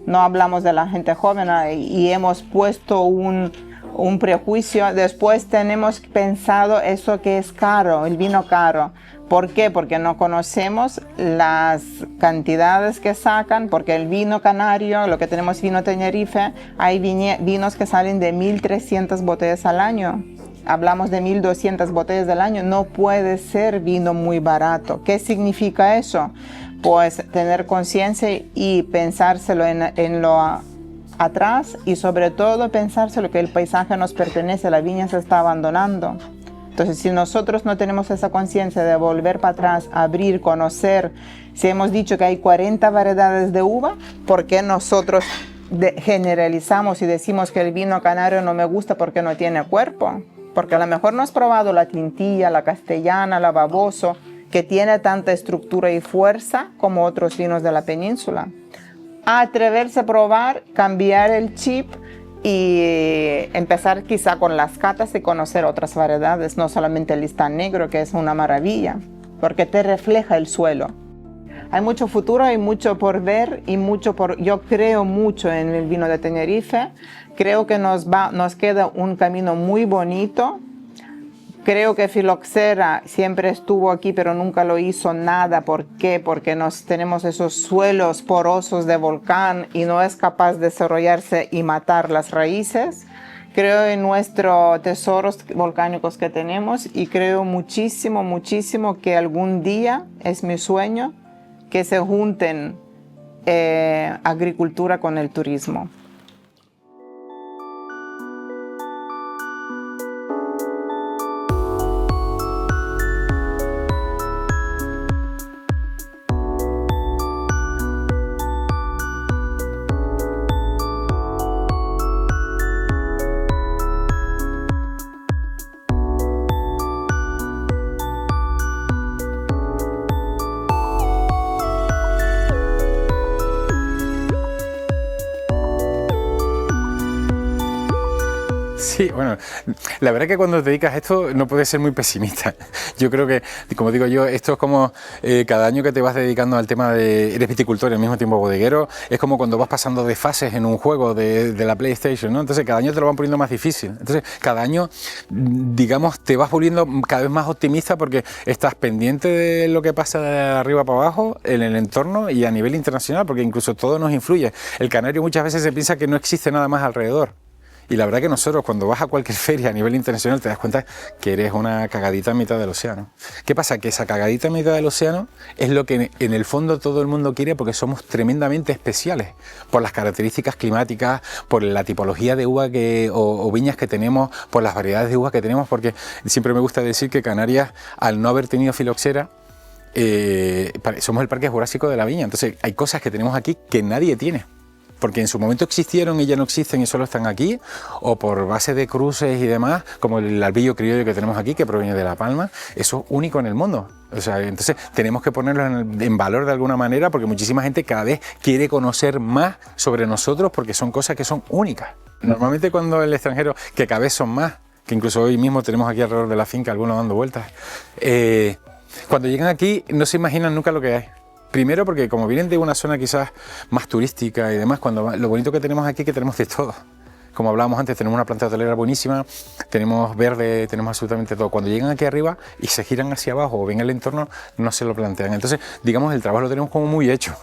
S8: No hablamos de la gente joven y hemos puesto un prejuicio. Después tenemos pensado eso que es caro, el vino caro. ¿Por qué? Porque no conocemos las cantidades que sacan, porque el vino canario, lo que tenemos vino Tenerife, hay vinos que salen de 1.300 botellas al año. Hablamos de 1.200 botellas al año. No puede ser vino muy barato. ¿Qué significa eso? Pues tener conciencia y pensárselo en lo atrás y sobre todo pensárselo que el paisaje nos pertenece, la viña se está abandonando. Entonces, si nosotros no tenemos esa conciencia de volver para atrás, abrir, conocer, si hemos dicho que hay 40 variedades de uva, ¿por qué nosotros generalizamos y decimos que el vino canario no me gusta porque no tiene cuerpo? Porque a lo mejor no has probado la Quintilla, la Castellana, la Baboso, que tiene tanta estructura y fuerza como otros vinos de la península. Atreverse a probar, cambiar el chip y empezar quizá con las catas y conocer otras variedades, no solamente el listán negro, que es una maravilla, porque te refleja el suelo. Hay mucho futuro, hay mucho por ver y yo creo mucho en el vino de Tenerife. Creo que nos queda un camino muy bonito. Creo que Filoxera siempre estuvo aquí, pero nunca lo hizo nada. ¿Por qué? Porque tenemos esos suelos porosos de volcán y no es capaz de desarrollarse y matar las raíces. Creo en nuestros tesoros volcánicos que tenemos y creo muchísimo, muchísimo que algún día, es mi sueño, que se junten agricultura con el turismo.
S6: Sí, bueno, la verdad que cuando te dedicas a esto no puedes ser muy pesimista. Yo creo que, como digo yo, esto es como cada año que te vas dedicando al tema de eres viticultor y al mismo tiempo bodeguero, es como cuando vas pasando de fases en un juego de la PlayStation, ¿no? Entonces cada año te lo van poniendo más difícil. Entonces cada año, digamos, te vas volviendo cada vez más optimista porque estás pendiente de lo que pasa de arriba para abajo en el entorno y a nivel internacional, porque incluso todo nos influye. El canario muchas veces se piensa que no existe nada más alrededor. Y la verdad que nosotros cuando vas a cualquier feria a nivel internacional te das cuenta que eres una cagadita en mitad del océano. ¿Qué pasa? Que esa cagadita en mitad del océano es lo que en el fondo todo el mundo quiere porque somos tremendamente especiales por las características climáticas, por la tipología de uva o viñas que tenemos, por las variedades de uvas que tenemos, porque siempre me gusta decir que Canarias, al no haber tenido filoxera, somos el parque jurásico de la viña. Entonces hay cosas que tenemos aquí que nadie tiene, porque en su momento existieron y ya no existen y solo están aquí, o por base de cruces y demás, como el albillo criollo que tenemos aquí, que proviene de La Palma. Eso es único en el mundo. O sea, entonces tenemos que ponerlo en valor de alguna manera, porque muchísima gente cada vez quiere conocer más sobre nosotros, porque son cosas que son únicas. Normalmente cuando el extranjero, que cada vez son más, que incluso hoy mismo tenemos aquí alrededor de la finca algunos dando vueltas, cuando llegan aquí no se imaginan nunca lo que hay. Primero porque como vienen de una zona quizás más turística y demás, lo bonito que tenemos aquí es que tenemos de todo. Como hablábamos antes, tenemos una planta hotelera buenísima, tenemos verde, tenemos absolutamente todo. Cuando llegan aquí arriba y se giran hacia abajo o ven el entorno, no se lo plantean. Entonces, digamos, el trabajo lo tenemos como muy hecho.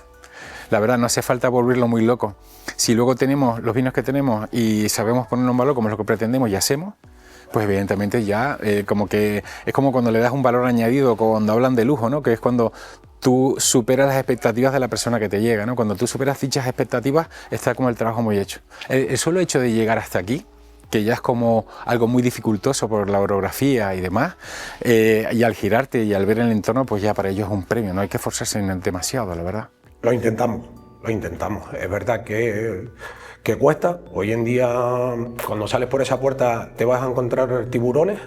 S6: la verdad no hace falta volverlo muy loco. Si luego tenemos los vinos que tenemos y sabemos ponerlo en valor como es lo que pretendemos y hacemos, pues evidentemente ya como que es como cuando le das un valor añadido, cuando hablan de lujo, ¿no? Que es cuando tú superas las expectativas de la persona que te llega, ¿no? Cuando tú superas dichas expectativas, está como el trabajo muy hecho. El solo hecho de llegar hasta aquí, que ya es como algo muy dificultoso por la orografía y demás, y al girarte y al ver el entorno, pues ya para ellos es un premio, no hay que esforzarse demasiado, la verdad.
S7: Lo intentamos. Es verdad que cuesta. Hoy en día, cuando sales por esa puerta, te vas a encontrar tiburones,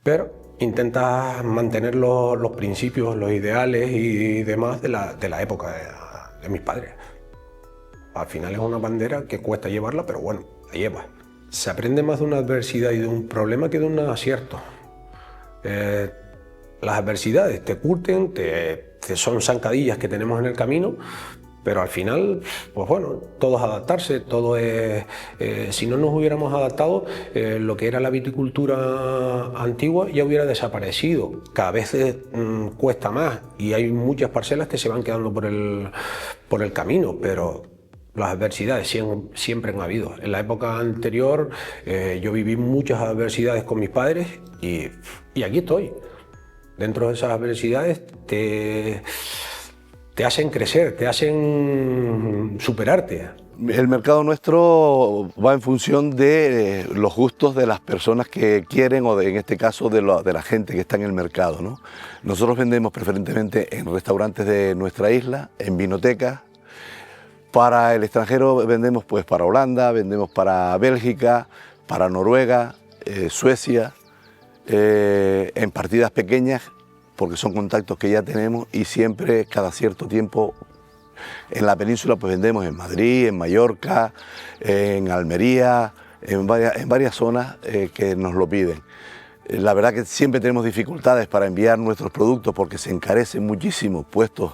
S7: pero intentas mantener los principios, los ideales y demás de la época de mis padres. Al final es una bandera que cuesta llevarla, pero bueno, la llevas. Se aprende más de una adversidad y de un problema que de un acierto. Las adversidades te curten, son zancadillas que tenemos en el camino, pero al final, pues bueno, todo es adaptarse, todo es... si no nos hubiéramos adaptado, lo que era la viticultura antigua ya hubiera desaparecido. Cada vez cuesta más y hay muchas parcelas que se van quedando por el camino, pero las adversidades siempre han habido. En la época anterior yo viví muchas adversidades con mis padres y aquí estoy. Dentro de esas adversidades te hacen crecer, te hacen superarte.
S2: El mercado nuestro va en función de los gustos de las personas que quieren o en este caso de la gente que está en el mercado, ¿no? Nosotros vendemos preferentemente en restaurantes de nuestra isla, en vinotecas. Para el extranjero vendemos pues para Holanda, vendemos para Bélgica, para Noruega, Suecia, en partidas pequeñas, porque son contactos que ya tenemos y siempre, cada cierto tiempo, en la península pues vendemos en Madrid, en Mallorca, en Almería, en varias zonas que nos lo piden. La verdad que siempre tenemos dificultades para enviar nuestros productos porque se encarecen muchísimo puestos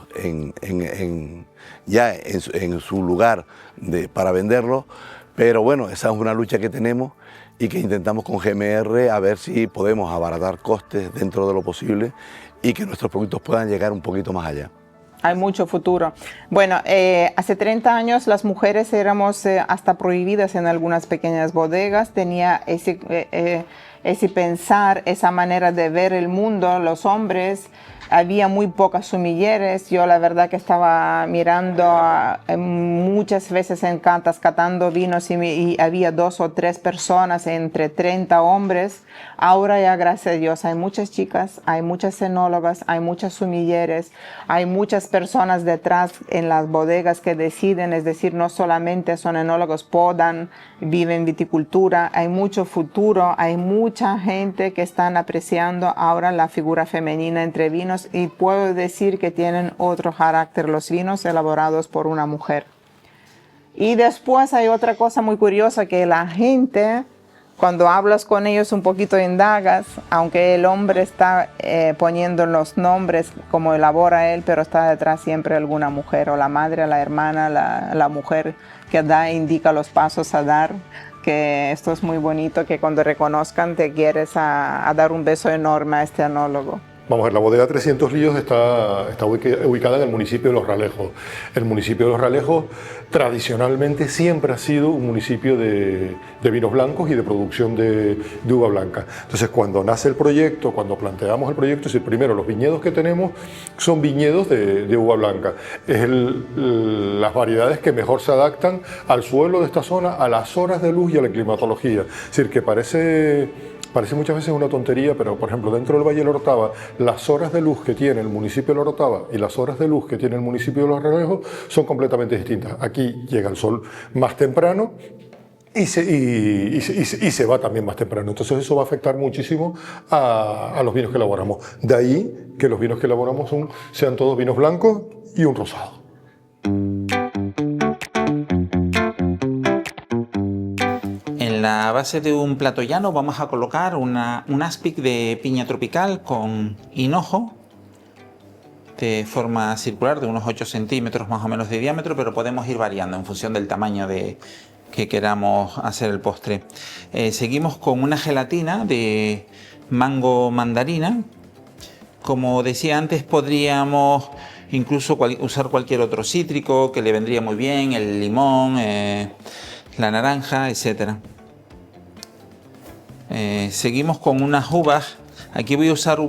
S2: ya en su lugar para venderlos, pero bueno, esa es una lucha que tenemos y que intentamos con GMR a ver si podemos abaratar costes dentro de lo posible y que nuestros productos puedan llegar un poquito más allá.
S8: Hay mucho futuro. Bueno, hace 30 años las mujeres éramos hasta prohibidas en algunas pequeñas bodegas, tenía ese pensar, esa manera de ver el mundo, los hombres. Había muy pocas sumilleres. Yo la verdad que estaba mirando muchas veces en catas, catando vinos y había 2 o 3 personas entre 30 hombres. Ahora ya, gracias a Dios, hay muchas chicas, hay muchas enólogas, hay muchas sumilleres, hay muchas personas detrás en las bodegas que deciden, es decir, no solamente son enólogos, podan, viven viticultura, hay mucho futuro, hay mucha gente que están apreciando ahora la figura femenina entre vinos y puedo decir que tienen otro carácter los vinos elaborados por una mujer. Y después hay otra cosa muy curiosa que la gente, cuando hablas con ellos un poquito indagas, aunque el hombre está poniendo los nombres como elabora él, pero está detrás siempre alguna mujer, o la madre, la hermana, la mujer que indica los pasos a dar, que esto es muy bonito, que cuando reconozcan te quieres a dar un beso enorme a este enólogo.
S10: Vamos a ver, la bodega 300 Líos está ubicada en el municipio de Los Ralejos. El municipio de Los Ralejos tradicionalmente siempre ha sido un municipio de vinos blancos y de producción de uva blanca. Entonces, cuando nace el proyecto, cuando planteamos el proyecto, es decir, primero los viñedos que tenemos son viñedos de uva blanca. Es las variedades que mejor se adaptan al suelo de esta zona, a las horas de luz y a la climatología. Es decir, que parece muchas veces una tontería, pero por ejemplo dentro del Valle de la Orotava, las horas de luz que tiene el municipio de la Orotava y las horas de luz que tiene el municipio de Los Ralejos son completamente distintas. Aquí llega el sol más temprano y se va también más temprano. Entonces eso va a afectar muchísimo a los vinos que elaboramos. De ahí que los vinos que elaboramos sean todos vinos blancos y un rosado.
S9: En la base de un plato llano vamos a colocar un aspic de piña tropical con hinojo de forma circular de unos 8 centímetros más o menos de diámetro, pero podemos ir variando en función del tamaño que queramos hacer el postre. Seguimos con una gelatina de mango mandarina. Como decía antes, podríamos incluso usar cualquier otro cítrico que le vendría muy bien, el limón, la naranja, etc. Seguimos con unas uvas. Aquí voy a usar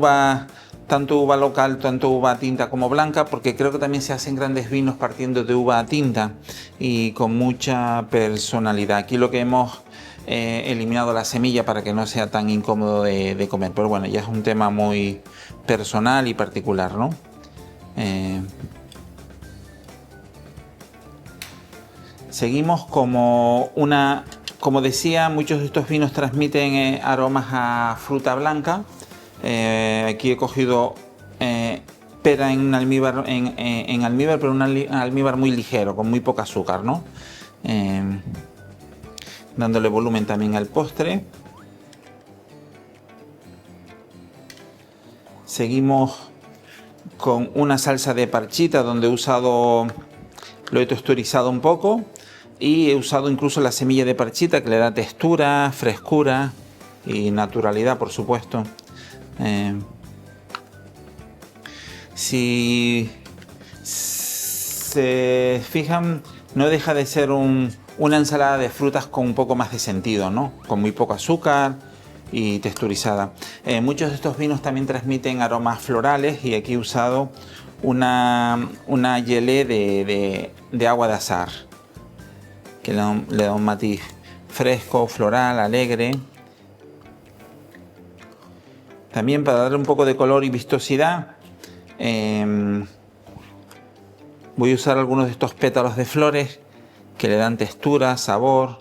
S9: tanto uva local, tanto uva tinta como blanca, porque creo que también se hacen grandes vinos partiendo de uva tinta y con mucha personalidad. Aquí lo que hemos eliminado la semilla para que no sea tan incómodo de comer, pero bueno, ya es un tema muy personal y particular, ¿no? Seguimos como decía, muchos de estos vinos transmiten aromas a fruta blanca. Aquí he cogido pera en almíbar, pero un almíbar muy ligero, con muy poco azúcar, ¿no? Dándole volumen también al postre. Seguimos con una salsa de parchita donde lo he texturizado un poco y he usado incluso la semilla de parchita que le da textura, frescura y naturalidad, por supuesto. Si se fijan, no deja de ser una ensalada de frutas con un poco más de sentido, ¿no? Con muy poco azúcar y texturizada. Muchos de estos vinos también transmiten aromas florales y aquí he usado una gelée de agua de azahar que le da un matiz fresco, floral, alegre. También para darle un poco de color y vistosidad voy a usar algunos de estos pétalos de flores que le dan textura, sabor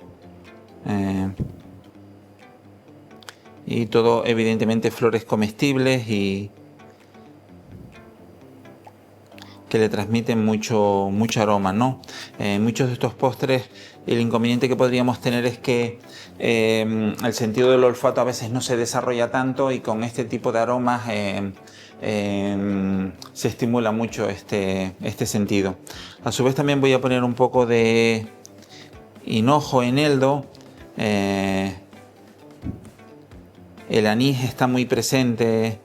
S9: y todo evidentemente flores comestibles y que le transmiten mucho aroma, ¿no? Muchos de estos postres, el inconveniente que podríamos tener es que el sentido del olfato a veces no se desarrolla tanto y con este tipo de aromas se estimula mucho este sentido. A su vez también voy a poner un poco de hinojo, eneldo. El anís está muy presente.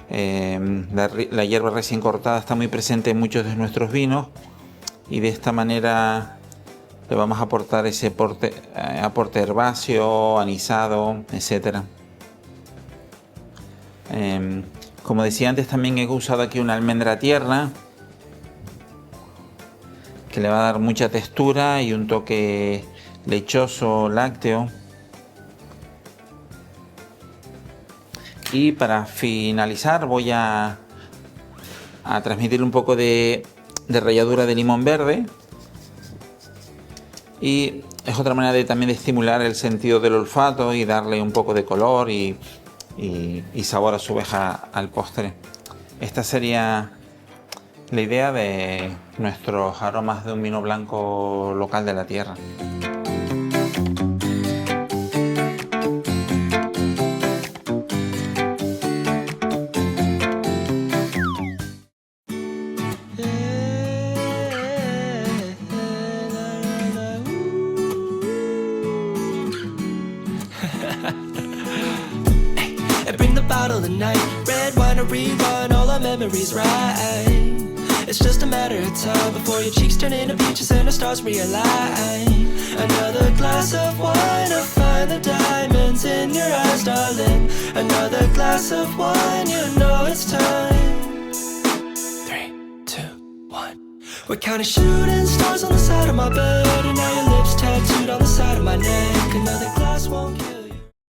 S9: La hierba recién cortada está muy presente en muchos de nuestros vinos y de esta manera le vamos a aportar ese aporte herbáceo, anisado, etc. Como decía antes, también he usado aquí una almendra tierna que le va a dar mucha textura y un toque lechoso, lácteo. Y para finalizar voy a transmitir un poco de ralladura de limón verde. Y es otra manera también de estimular el sentido del olfato y darle un poco de color y sabor a su vez al postre. Esta sería la idea de nuestros aromas de un vino blanco local de la tierra.
S11: Memories right. It's just a matter of time before your cheeks turn into peaches and the stars realign. Another glass of wine to find the diamonds in your eyes, darling. Another glass of wine, you know it's time. 3, 2, 1. We're counting shooting stars on the side of my bed, and now your lips tattooed on the side of my neck. Another glass won't get